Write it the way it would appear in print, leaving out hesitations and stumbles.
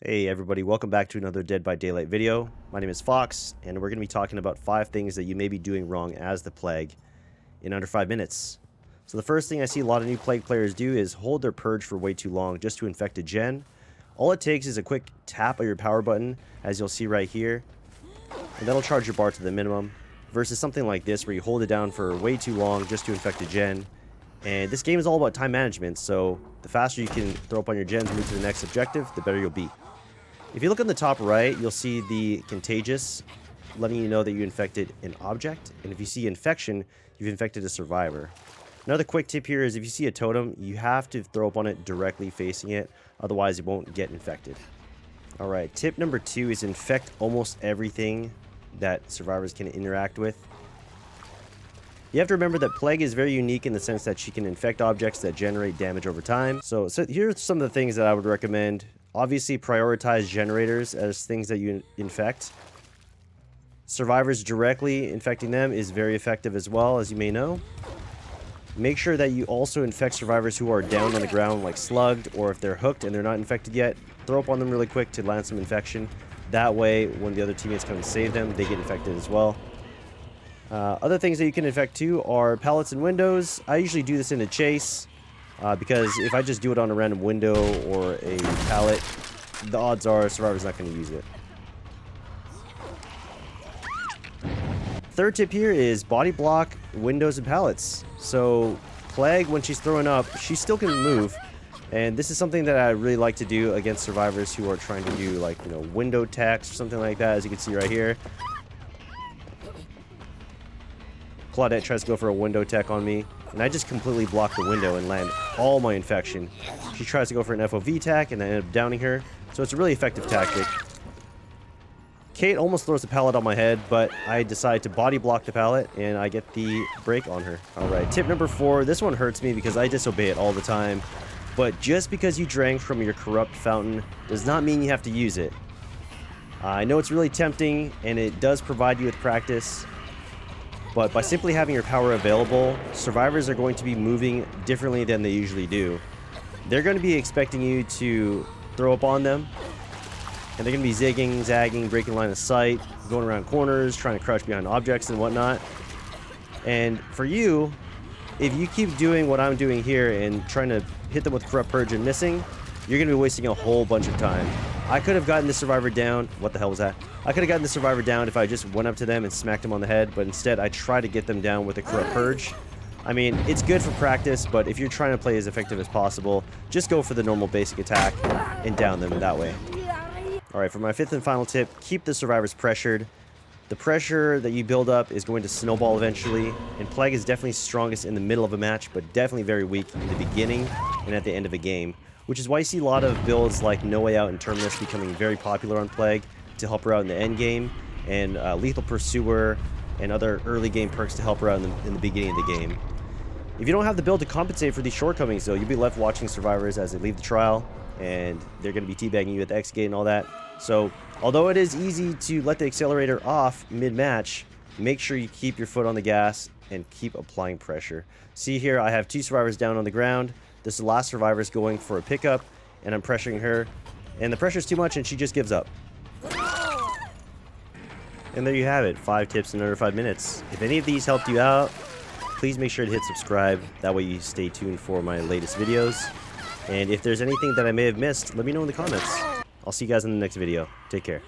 Hey everybody, welcome back to another Dead by Daylight video. My name is Fox, and we're going to be talking about 5 things that you may be doing wrong as the Plague in under 5 minutes. So the first thing I see a lot of new Plague players do is hold their Purge for way too long just to infect a gen. All it takes is a quick tap of your power button, as you'll see right here, and that'll charge your bar to the minimum, versus something like this where you hold it down for way too long just to infect a gen. And this game is all about time management, so the faster you can throw up on your gens and move to the next objective, the better you'll be. If you look on the top right, you'll see the contagious, letting you know that you infected an object. And if you see infection, you've infected a survivor. Another quick tip here is if you see a totem, you have to throw up on it directly facing it. Otherwise, it won't get infected. Alright, tip number 2 is infect almost everything that survivors can interact with. You have to remember that Plague is very unique in the sense that she can infect objects that generate damage over time. So here's some of the things that I would recommend. Obviously, prioritize generators as things that you infect. Survivors directly infecting them is very effective as well, as you may know. Make sure that you also infect survivors who are down on the ground, like slugged, or if they're hooked and they're not infected yet, throw up on them really quick to land some infection. That way, when the other teammates come and save them, they get infected as well. Other things that you can infect too are pallets and windows. I usually do this in a chase. Because if I just do it on a random window or a pallet, the odds are a survivor's not going to use it. Third tip here is body block windows and pallets. So Plague, when she's throwing up, she still can move. And this is something that I really like to do against survivors who are trying to do, like, you know, window attacks or something like that, as you can see right here. Claudette tries to go for a window attack on me, and I just completely block the window and land all my infection. She tries to go for an FOV attack, and I end up downing her, so it's a really effective tactic. Kate almost throws the pallet on my head, but I decide to body block the pallet, and I get the break on her. Alright, tip number 4. This one hurts me because I disobey it all the time, but just because you drank from your corrupt fountain does not mean you have to use it. I know it's really tempting, and it does provide you with practice, but by simply having your power available, survivors are going to be moving differently than they usually do. They're going to be expecting you to throw up on them, and they're going to be zigging, zagging, breaking line of sight, going around corners, trying to crouch behind objects and whatnot. And for you, if you keep doing what I'm doing here and trying to hit them with Corrupt Purge and missing, you're going to be wasting a whole bunch of time. I could have gotten this survivor down. What the hell was that? I could have gotten the survivor down if I just went up to them and smacked them on the head, but instead I try to get them down with a Corrupt Purge. I mean, it's good for practice, but if you're trying to play as effective as possible, just go for the normal basic attack and down them that way. Alright, for my 5th and final tip, keep the survivors pressured. The pressure that you build up is going to snowball eventually, and Plague is definitely strongest in the middle of a match, but definitely very weak in the beginning and at the end of a game. Which is why you see a lot of builds like No Way Out and Terminus becoming very popular on Plague to help her out in the end game, and Lethal Pursuer and other early game perks to help her out in the beginning of the game. If you don't have the build to compensate for these shortcomings, though, you'll be left watching survivors as they leave the trial, and they're going to be teabagging you at the X gate and all that. So, although it is easy to let the accelerator off mid-match, make sure you keep your foot on the gas and keep applying pressure. See here, I have 2 survivors down on the ground. This is the last survivor is going for a pickup, and I'm pressuring her, and the pressure's too much, and she just gives up. And there you have it, 5 tips in under 5 minutes. If any of these helped you out, please make sure to hit subscribe. That way you stay tuned for my latest videos. And if there's anything that I may have missed, let me know in the comments. I'll see you guys in the next video. Take care.